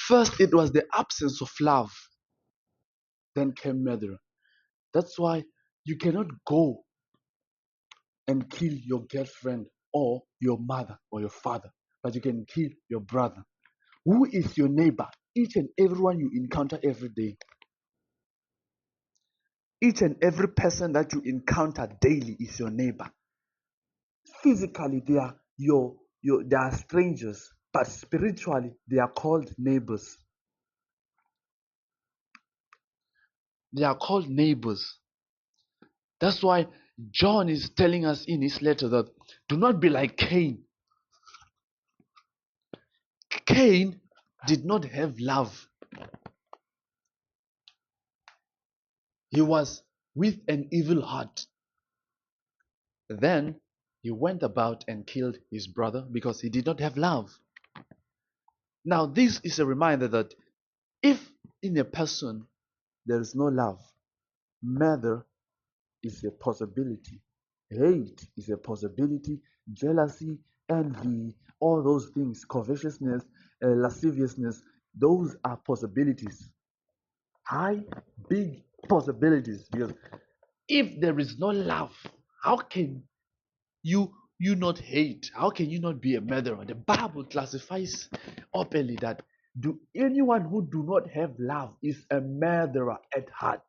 First, it was the absence of love, then came murder. That's why you cannot go and kill your girlfriend or your mother or your father, but you can kill your brother. Who is your neighbor? Each and everyone you encounter every day. Each and every person that you encounter daily is your neighbor. Physically, they are they are strangers, but spiritually, they are called neighbors. They are called neighbors. That's why John is telling us in his letter that do not be like Cain. Cain did not have love. He was with an evil heart. Then he went about and killed his brother because he did not have love. Now, this is a reminder that if in a person there is no love, murder is a possibility, hate is a possibility, jealousy, envy, all those things, covetousness, lasciviousness, those are possibilities. High, big possibilities. Because if there is no love, how can you not hate? How can you not be a murderer? The Bible classifies openly that anyone who do not have love is a murderer at heart.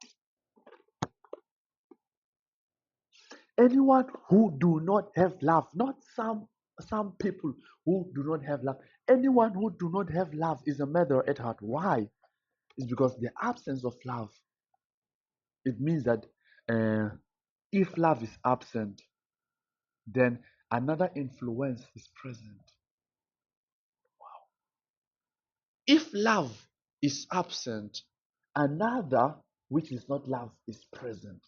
Anyone who do not have love, not some people who do not have love. Anyone who do not have love is a murderer at heart. Why? It's because the absence of love. It means that uh, if love is absent, then another influence is present. If love is absent, another which is not love is present.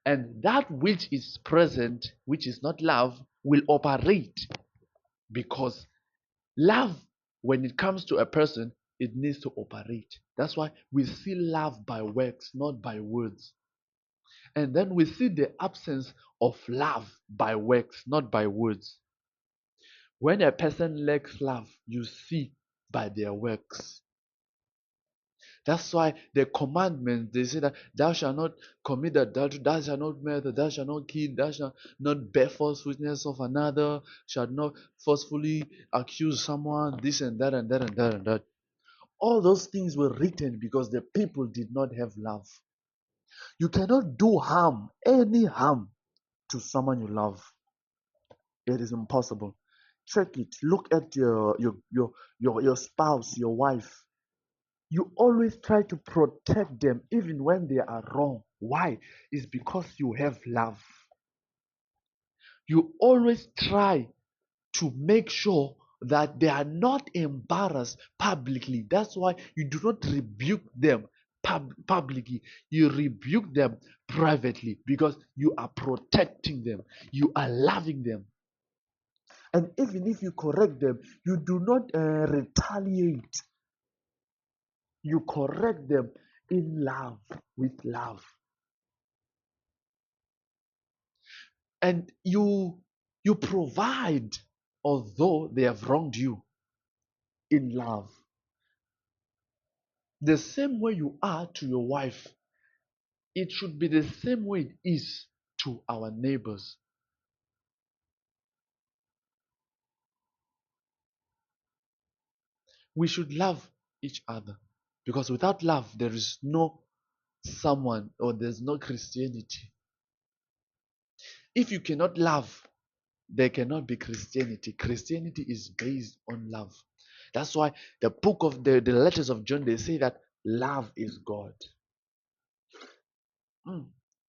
And that which is present, which is not love, will operate because love, when it comes to a person, it needs to operate. That's why we see love by works, not by words. And then we see the absence of love by works, not by words. When a person lacks love, you see by their works. That's why the commandments, they say that thou shalt not commit adultery, thou shalt not murder, thou shalt not kill, thou shalt not bear false witness of another, shalt not forcefully accuse someone, this and that and that and that and that. All those things were written because the people did not have love. You cannot do harm, any harm, to someone you love. It is impossible. Check it. Look at your spouse, your wife. You always try to protect them even when they are wrong. Why? It's because you have love. You always try to make sure that they are not embarrassed publicly. That's why you do not rebuke them publicly. You rebuke them privately because you are protecting them, you are loving them. And even if you correct them, you do not retaliate. You correct them in love, with love. And you provide, although they have wronged you, in love. The same way you are to your wife, it should be the same way it is to our neighbors. We should love each other because without love, there is no someone or there's no Christianity. If you cannot love, there cannot be Christianity. Christianity is based on love. That's why the book of the letters of John, they say that love is God.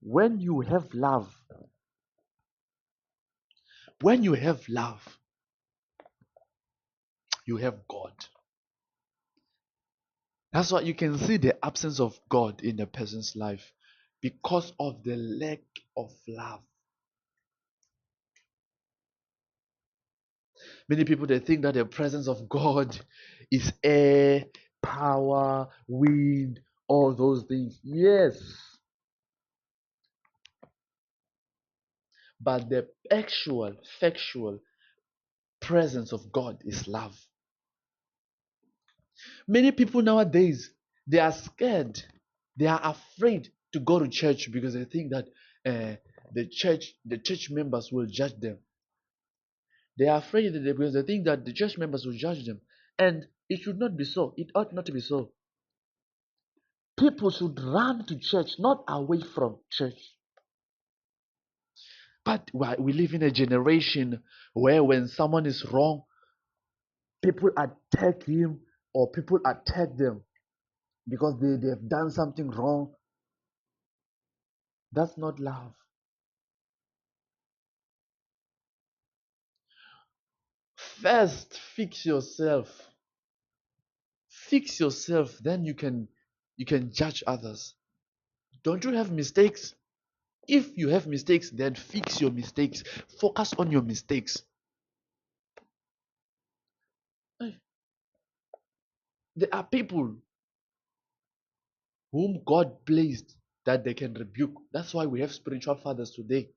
When you have love, when you have love, you have God. That's why you can see the absence of God in a person's life because of the lack of love. Many people, they think that the presence of God is air, power, wind, all those things. Yes, but the actual, factual presence of God is love. Many people nowadays, they are scared. They are afraid to go to church because they think that the church members will judge them. They are afraid because they think that the church members will judge them. And it should not be so. It ought not to be so. People should run to church, not away from church. But we live in a generation where when someone is wrong, people attack him or people attack them because they've done something wrong. That's not love. First, fix yourself. Fix yourself, then you can judge others. Don't you have mistakes? If you have mistakes, then fix your mistakes. Focus on your mistakes. There are people whom God placed that they can rebuke. That's why we have spiritual fathers today.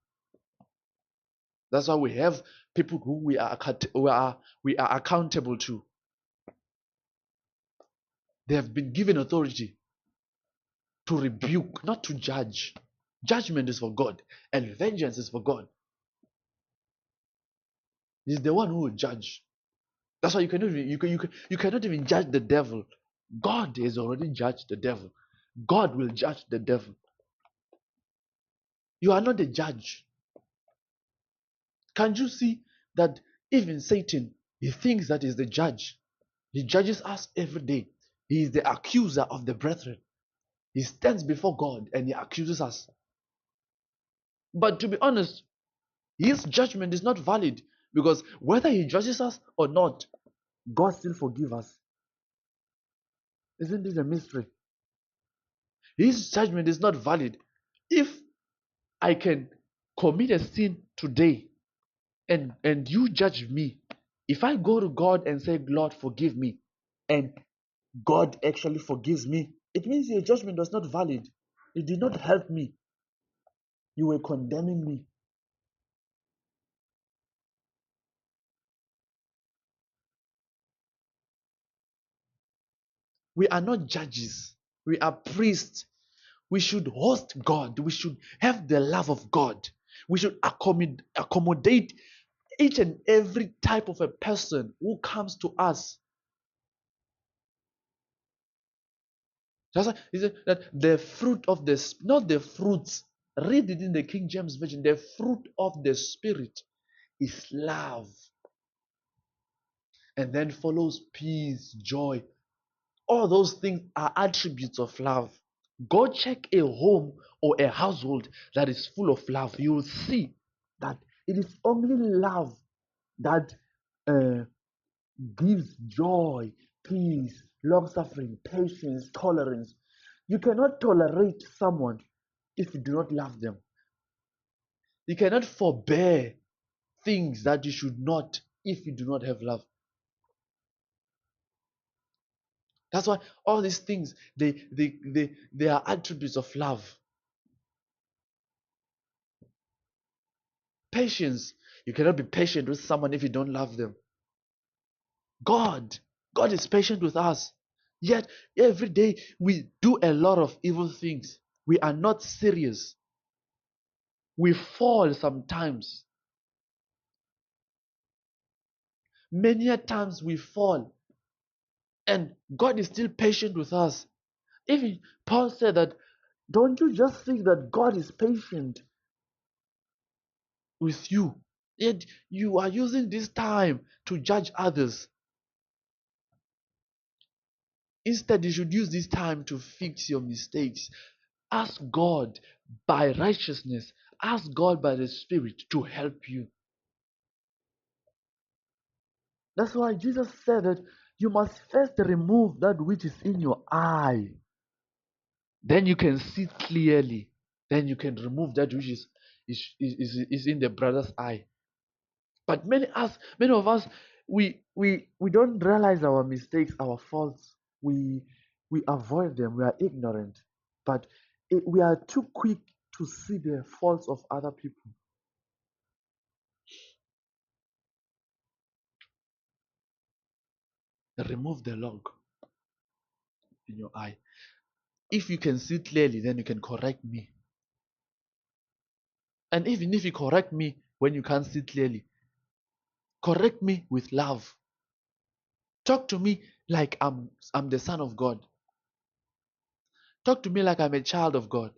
That's why we have people who we are accountable to. They have been given authority to rebuke, not to judge. Judgment is for God, and vengeance is for God. He's the one who will judge. That's why you cannot even judge the devil. God has already judged the devil. God will judge the devil. You are not the judge. Can't you see that even Satan, he thinks that he's the judge? He judges us every day. He is the accuser of the brethren. He stands before God and he accuses us. But to be honest, his judgment is not valid because whether he judges us or not, God still forgives us. Isn't this a mystery? His judgment is not valid. If I can commit a sin today and you judge me, if I go to God and say, Lord, forgive me, and God actually forgives me, it means your judgment was not valid. It did not help me. You were condemning me. We are not judges. We are priests. We should host God. We should have the love of God. We should accommodate each and every type of a person who comes to us. That's why he said that the fruit of the not the fruits. Read it in the King James Version. The fruit of the Spirit is love, and then follows peace, joy. All those things are attributes of love. Go check a home or a household that is full of love. You will see that it is only love that uh, gives joy, peace, long suffering, patience, tolerance. You cannot tolerate someone if you do not love them. You cannot forbear things that you should not if you do not have love. That's why all these things they are attributes of love. Patience. You cannot be patient with someone if you don't love them. God, God is patient with us. Yet every day we do a lot of evil things. We are not serious. We fall sometimes. Many a times we fall. And God is still patient with us. Even Paul said that, don't you just think that God is patient with you? Yet you are using this time to judge others. Instead, you should use this time to fix your mistakes. Ask God by righteousness, ask God by the Spirit to help you. That's why Jesus said that you must first remove that which is in your eye. Then you can see clearly. Then you can remove that which is in the brother's eye. But many of us, we don't realize our mistakes, our faults. We avoid them. We are ignorant. But we are too quick to see the faults of other people. Remove the log. in your eye. If you can see clearly, then you can correct me. And even if you correct me when you can't see clearly, correct me with love. Talk to me like I'm the son of God. Talk to me like I'm a child of God.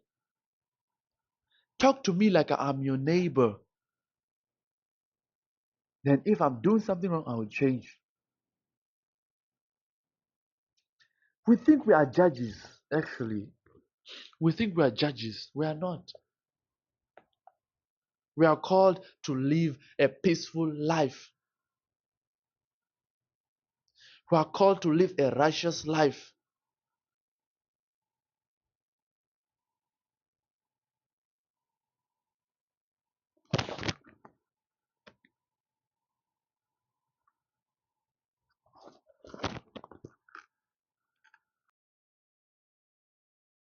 Talk to me like I'm your neighbor. Then if I'm doing something wrong, I will change. We think we are judges, actually. We think we are judges. We are not. We are called to live a peaceful life. We are called to live a righteous life.